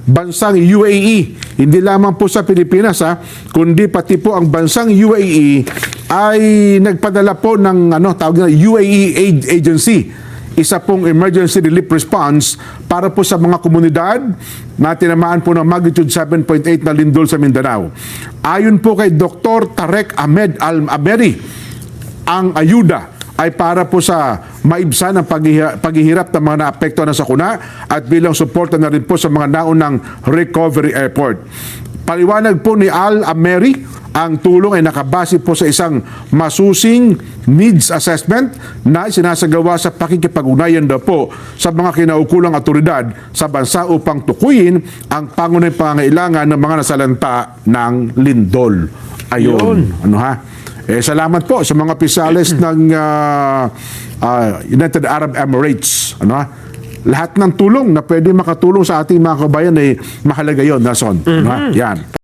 bansang UAE. Hindi lamang po sa Pilipinas, kundi pati po ang bansang UAE ay nagpadala po ng tawag na UAE Aid Agency, isa pong emergency relief response para po sa mga komunidad na tinamaan po ng magnitude 7.8 na lindol sa Mindanao. Ayon po kay Dr. Tarek Ahmed Al-Aberi, ang ayuda ay para po sa maibsan ang paghihirap ng mga naapektuhan ng sakuna at bilang suporta na rin po sa mga naunang recovery effort. Paliwanag po ni Al-Ameri, ang tulong ay nakabase po sa isang masusing needs assessment na sinasagawa sa pakikipag-ugnayan daw po sa mga kinaukulang otoridad sa bansa upang tukuyin ang pangunahing pangangailangan ng mga nasalanta ng lindol. Ayun. Salamat po sa mga opisyales ng United Arab Emirates. Lahat ng tulong na pwede makatulong sa ating mga kabayan ay mahalaga yun, Nason. Yan.